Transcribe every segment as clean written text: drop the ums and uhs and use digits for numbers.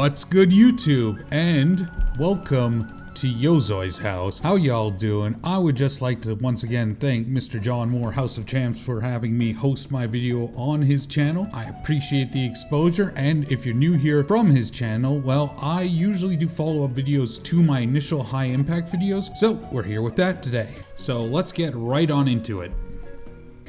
What's good, YouTube? And welcome to Yozoi's house. How y'all doing? I would just like to once again thank Mr. John Moore, House of Champs, for having me host my video on his channel. I appreciate the exposure, and if you're new here from his channel, well, I usually do follow-up videos to my initial high-impact videos, so we're here with that today. So let's get right on into it.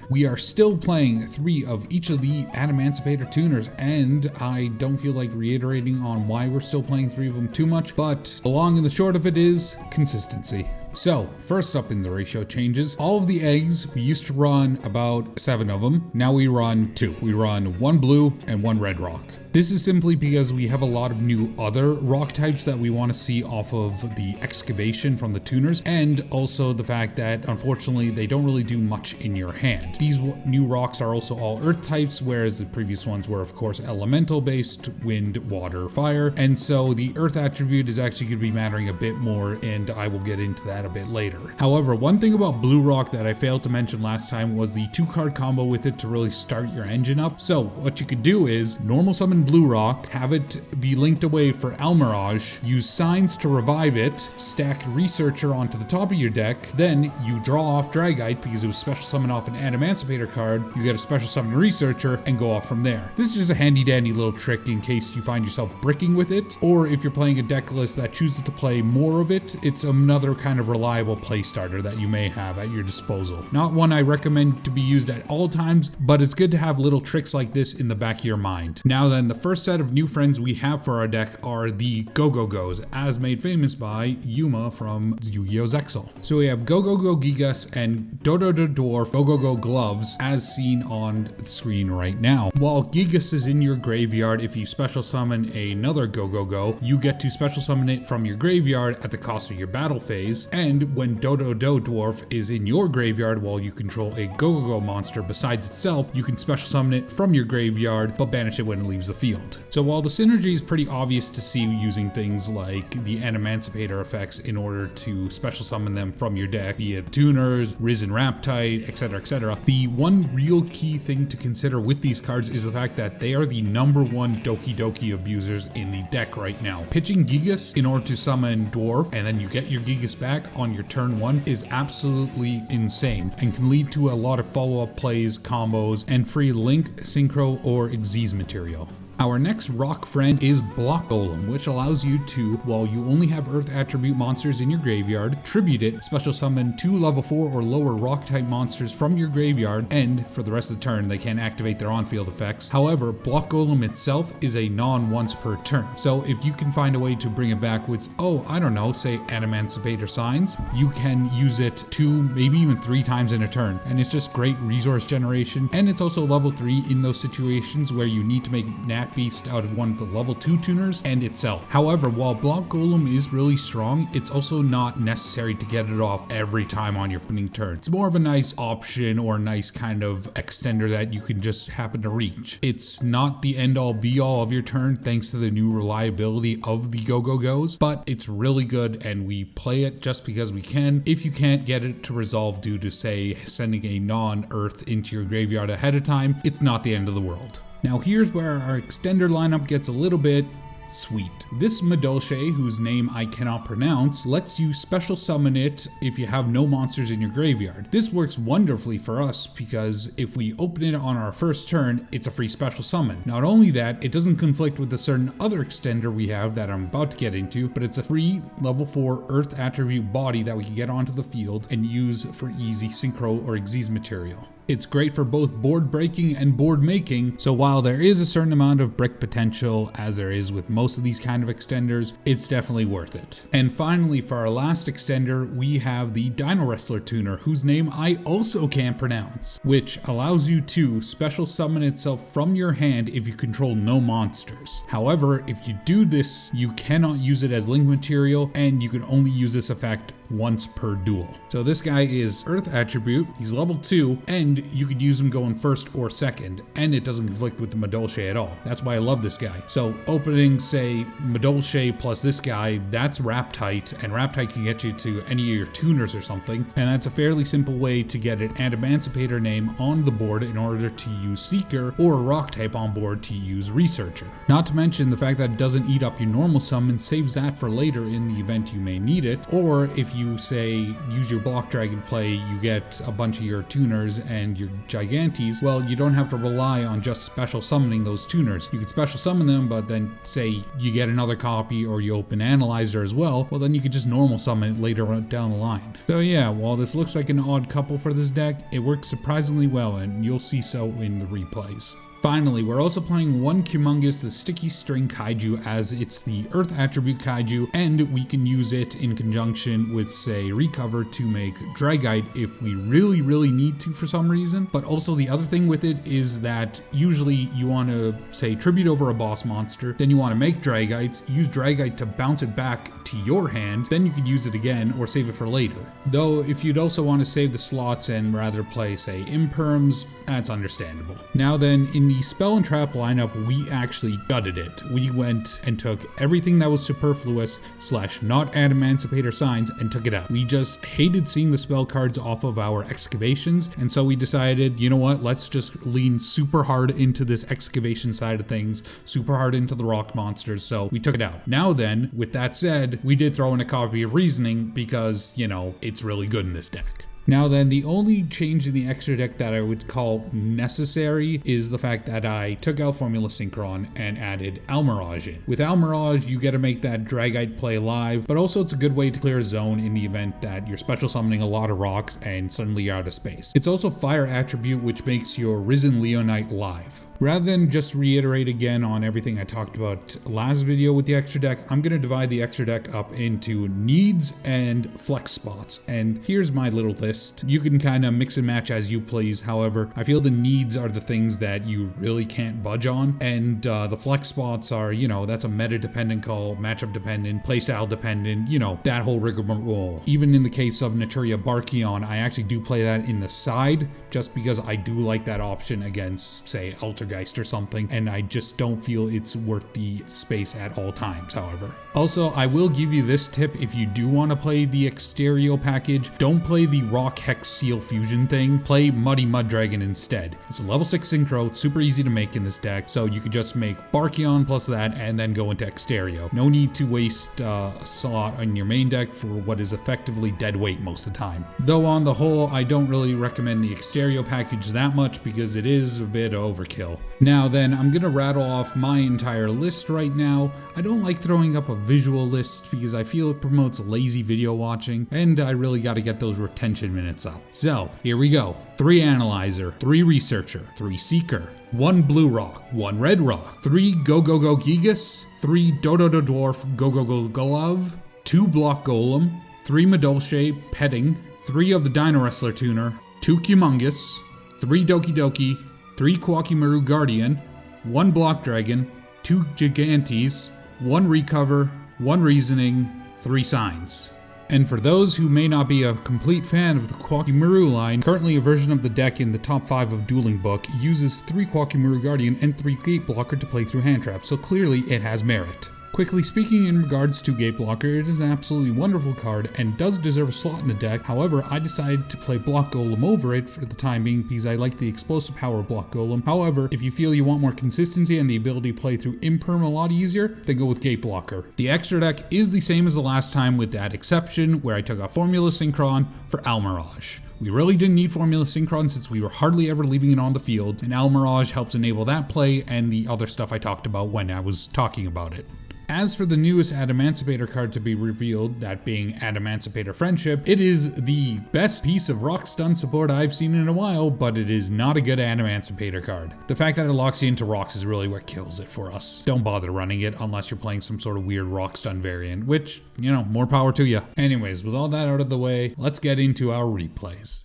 We are still playing 3 of each of the Adamancipator tuners, and I don't feel like reiterating on why we're still playing 3 of them too much, but the long and the short of it is consistency. So, first up in the ratio changes, all of the eggs, we used to run about 7 of them. Now we run 2. We run 1 blue and 1 red rock. This is simply because we have a lot of new other rock types that we want to see off of the excavation from the tuners, and also the fact that unfortunately they don't really do much in your hand. These new rocks are also all earth types, whereas the previous ones were of course elemental based, wind, water, fire, and so the earth attribute is actually going to be mattering a bit more, and I will get into that a bit later. However, one thing about blue rock that I failed to mention last time was the 2-card combo with it to really start your engine up. So what you could do is normal summon blue rock, have it be linked away for Almirage, use signs to revive it, stack Researcher onto the top of your deck, then you draw off Dragite because it was special summon off an Adamancipator card, you get a special summon Researcher, and go off from there. This is just a handy dandy little trick in case you find yourself bricking with it, or if you're playing a deck list that chooses to play more of it, it's another kind of reliable play starter that you may have at your disposal. Not one I recommend to be used at all times, but it's good to have little tricks like this in the back of your mind. Now then, the first set of new friends we have for our deck are the Go-Go-Go's, as made famous by Yuma from Yu-Gi-Oh! Zexal. So we have Go-Go-Go Gigas and Dodo Dwarf Go-Go-Go Gloves, as seen on the screen right now. While Gigas is in your graveyard, if you special summon another Go-Go-Go, you get to special summon it from your graveyard at the cost of your battle phase, and when Dodo Dwarf is in your graveyard while you control a Go-Go-Go monster besides itself, you can special summon it from your graveyard, but banish it when it leaves the field. So while the synergy is pretty obvious to see using things like the Adamancipator effects in order to special summon them from your deck, be it tuners, Risen Raptite, etc., the one real key thing to consider with these cards is the fact that they are the #1 Doki Doki abusers in the deck right now. Pitching Gigas in order to summon Dwarf and then you get your Gigas back on your turn 1 is absolutely insane and can lead to a lot of follow-up plays, combos, and free Link, Synchro, or Xyz material. Our next rock friend is Block Golem, which allows you to, while you only have earth attribute monsters in your graveyard, tribute it, special summon 2 level 4 or lower rock type monsters from your graveyard, and for the rest of the turn they can't activate their on-field effects. However, Block Golem itself is a non-once per turn, so if you can find a way to bring it back with, I don't know, say Adamancipator signs, you can use it 2, maybe even 3 times in a turn, and it's just great resource generation, and it's also level 3 in those situations where you need to make Beast out of one of the level 2 tuners and itself. However, while Block Golem is really strong, it's also not necessary to get it off every time on your opening turn. It's more of a nice option or a nice kind of extender that you can just happen to reach. It's not the end all be all of your turn thanks to the new reliability of the Go-Go-Go's, but it's really good and we play it just because we can. If you can't get it to resolve due to, say, sending a non-earth into your graveyard ahead of time, it's not the end of the world. Now here's where our extender lineup gets a little bit sweet. This Madolche, whose name I cannot pronounce, lets you special summon it if you have no monsters in your graveyard. This works wonderfully for us because if we open it on our first turn, it's a free special summon. Not only that, it doesn't conflict with a certain other extender we have that I'm about to get into, but it's a free level 4 earth attribute body that we can get onto the field and use for easy Synchro or Xyz material. It's great for both board breaking and board making, so while there is a certain amount of brick potential, as there is with most of these kind of extenders, it's definitely worth it. And finally, for our last extender, we have the Dino Wrestler tuner, whose name I also can't pronounce, which allows you to special summon itself from your hand if you control no monsters. However, if you do this, you cannot use it as link material, and you can only use this effect once per duel. So this guy is Earth attribute, he's level 2, and you could use him going first or second, and it doesn't conflict with the Melancholy at all. That's why I love this guy. So opening, say, Melancholy plus this guy, that's Raptite, and Raptite can get you to any of your tuners or something, and that's a fairly simple way to get an Adamancipator name on the board in order to use Seeker, or a rock type on board to use Researcher. Not to mention the fact that it doesn't eat up your normal summon, saves that for later in the event you may need it, or if you say use your Block Dragon play, you get a bunch of your tuners and your Gigantes, well, you don't have to rely on just special summoning those tuners. You can special summon them, but then say you get another copy or you open Analyzer as well, well then you could just normal summon it later on down the line. So yeah, while this looks like an odd couple for this deck, it works surprisingly well, and you'll see so in the replays. Finally, we're also playing one Humongous, the Sticky String Kaiju, as it's the Earth attribute Kaiju, and we can use it in conjunction with, say, Recover to make Dragite if we really need to for some reason. But also the other thing with it is that usually you want to, say, tribute over a boss monster, then you want to make Dragite, use Dragite to bounce it back to your hand, then you could use it again or save it for later. Though if you'd also want to save the slots and rather play, say, Imperms, that's understandable. Now then, in the Spell and Trap lineup, we actually gutted it. We went and took everything that was superfluous / not Adamancipator signs and took it out. We just hated seeing the spell cards off of our excavations, and so we decided, you know what, let's just lean super hard into this excavation side of things, super hard into the rock monsters, so we took it out. Now then, with that said, we did throw in a copy of Reasoning because, you know, it's really good in this deck. Now then, the only change in the extra deck that I would call necessary is the fact that I took out Formula Synchron and added Almirage in. With Almirage, you get to make that Dragite play live, but also it's a good way to clear a zone in the event that you're special summoning a lot of rocks and suddenly you're out of space. It's also Fire attribute, which makes your Risen Leonite live. Rather than just reiterate again on everything I talked about last video with the extra deck, I'm going to divide the extra deck up into needs and flex spots. And here's my little list. You can kind of mix and match as you please. However, I feel the needs are the things that you really can't budge on. And the flex spots are, you know, that's a meta dependent call, matchup dependent, playstyle dependent, you know, that whole rigmarole. Even in the case of Naturia Barkion, I actually do play that in the side just because I do like that option against, say, Altergeist or something, and I just don't feel it's worth the space at all times, however. Also, I will give you this tip: if you do want to play the Exterio package, don't play the Rock Hex Seal Fusion thing, play Muddy Mud Dragon instead. It's a level 6 synchro, super easy to make in this deck, so you could just make Barkion plus that and then go into Exterio. No need to waste a slot on your main deck for what is effectively dead weight most of the time. Though on the whole, I don't really recommend the Exterio package that much because it is a bit overkill. Now then, I'm gonna rattle off my entire list right now. I don't like throwing up a visual list because I feel it promotes lazy video watching, and I really gotta get those retention minutes up. So, here we go. 3 Analyzer, 3 Researcher, 3 Seeker, 1 Blue Rock, 1 Red Rock, 3 Go Go Go Gigas, 3 Dodo Dwarf Go Go Go Glove, 2 Block Golem, 3 Melancholy Petting, 3 of the Dino Wrestler Tuner, 2 Humongous, 3 Doki Doki, 3 Quakimaru Guardian, 1 Block Dragon, 2 Gigantes, 1 Recover, 1 Reasoning, 3 Signs. And for those who may not be a complete fan of the Quakimaru line, currently a version of the deck in the top 5 of Dueling Book uses 3 Quakimaru Guardian and 3 Gate Blocker to play through hand traps, so clearly it has merit. Quickly speaking, in regards to Gate Blocker, it is an absolutely wonderful card and does deserve a slot in the deck. However, I decided to play Block Golem over it for the time being because I like the explosive power of Block Golem. However, if you feel you want more consistency and the ability to play through Imperm a lot easier, then go with Gate Blocker. The extra deck is the same as the last time with that exception where I took out Formula Synchron for Almirage. We really didn't need Formula Synchron since we were hardly ever leaving it on the field, and Almirage helps enable that play and the other stuff I talked about when I was talking about it. As for the newest Adamancipator card to be revealed, that being Adamancipator Friendship, it is the best piece of rock stun support I've seen in a while, but it is not a good Adamancipator card. The fact that it locks you into rocks is really what kills it for us. Don't bother running it unless you're playing some sort of weird rock stun variant, which, you know, more power to you. Anyways, with all that out of the way, let's get into our replays.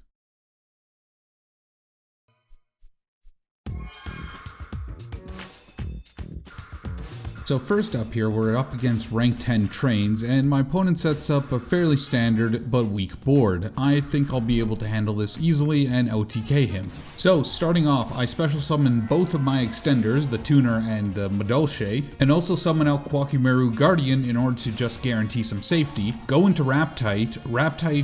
So first up here, we're up against rank 10 trains, and my opponent sets up a fairly standard but weak board. I think I'll be able to handle this easily and OTK him. So starting off, I special summon both of my extenders, the Tuner and the Melancholy, and also summon out Quakimeru Guardian in order to just guarantee some safety. Go into Raptite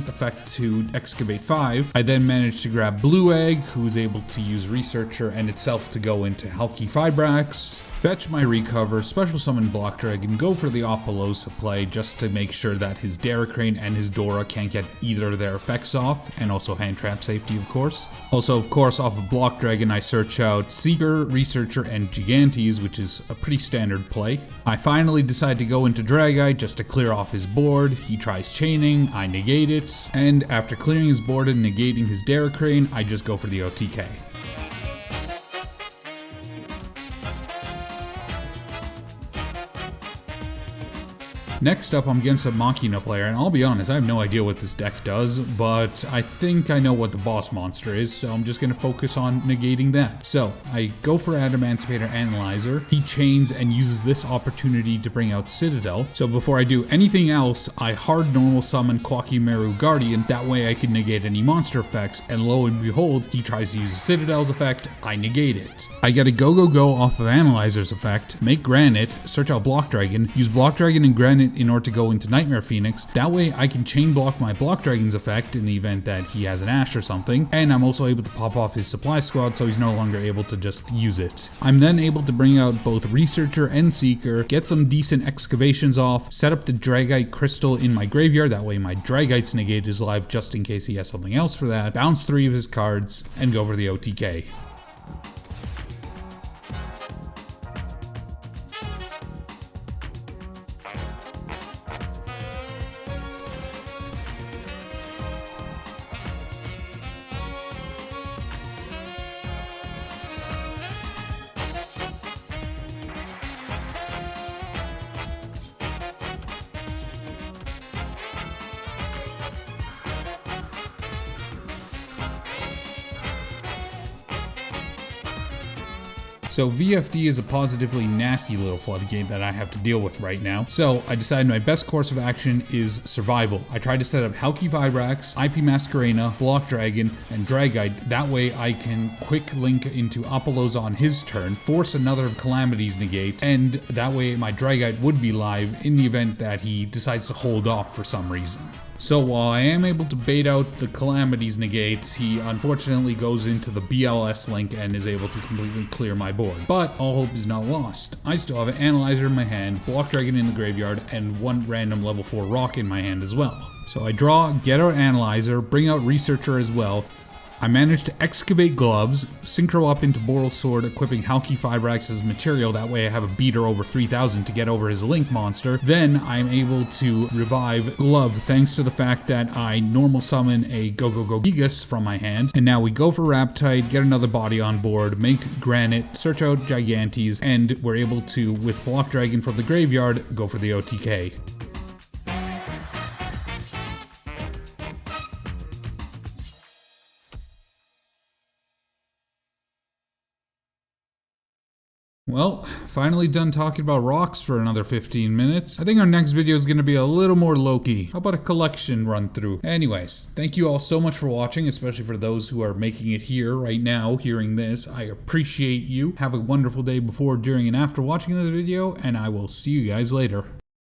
effect to excavate 5. I then manage to grab Blue Egg, who is able to use Researcher and itself to go into Halki Fibrax. Fetch my recover, special summon Block Dragon, go for the Apollosa play just to make sure that his Derricrane and his Dora can't get either of their effects off, and also hand trap safety of course. Also of course off of Block Dragon I search out Seeker, Researcher, and Gigantes, which is a pretty standard play. I finally decide to go into Dragite just to clear off his board. He tries chaining, I negate it, and after clearing his board and negating his Derricrane, I just go for the OTK. Next up, I'm against a Machina player, and I'll be honest, I have no idea what this deck does, but I think I know what the boss monster is, so I'm just going to focus on negating that. So, I go for Adamancipator Analyzer. He chains and uses this opportunity to bring out Citadel. So before I do anything else, I hard normal summon Quakimeru Guardian, that way I can negate any monster effects, and lo and behold, he tries to use the Citadel's effect, I negate it. I get a go off of Analyzer's effect, make Granite, search out Block Dragon, use Block Dragon and Granite in order to go into Nightmare Phoenix. That way I can chain block my Block Dragon's effect in the event that he has an Ash or something, and I'm also able to pop off his Supply Squad so he's no longer able to just use it. I'm then able to bring out both Researcher and Seeker, get some decent excavations off, set up the Dragite Crystal in my graveyard, that way my Dragite's negate is live just in case he has something else for that, bounce 3 of his cards, and go for the OTK. So VFD is a positively nasty little floodgate that I have to deal with right now. So I decided my best course of action is survival. I tried to set up Halki Vibrax, IP Masquerena, Block Dragon, and Dragite. That way I can quick link into Apollosa on his turn, force another Calamity's negate, and that way my Dragite would be live in the event that he decides to hold off for some reason. So while I am able to bait out the Calamity's negate, he unfortunately goes into the BLS link and is able to completely clear my board. But all hope is not lost. I still have an Analyzer in my hand, Block Dragon in the graveyard, and one random level 4 rock in my hand as well. So I draw, get out Analyzer, bring out Researcher as well. I managed to excavate gloves, synchro up into Boral Sword, equipping Halki Fibrax's material, that way I have a beater over 3000 to get over his Link monster. Then I'm able to revive Glove thanks to the fact that I normal summon a Go Gigas from my hand. And now we go for Raptite, get another body on board, make Granite, search out Gigantes, and we're able to, with Block Dragon from the graveyard, go for the OTK. Well, finally done talking about rocks for another 15 minutes. I think our next video is going to be a little more low-key. How about a collection run through? Anyways, thank you all so much for watching, especially for those who are making it here right now, hearing this. I appreciate you. Have a wonderful day before, during, and after watching this video, and I will see you guys later.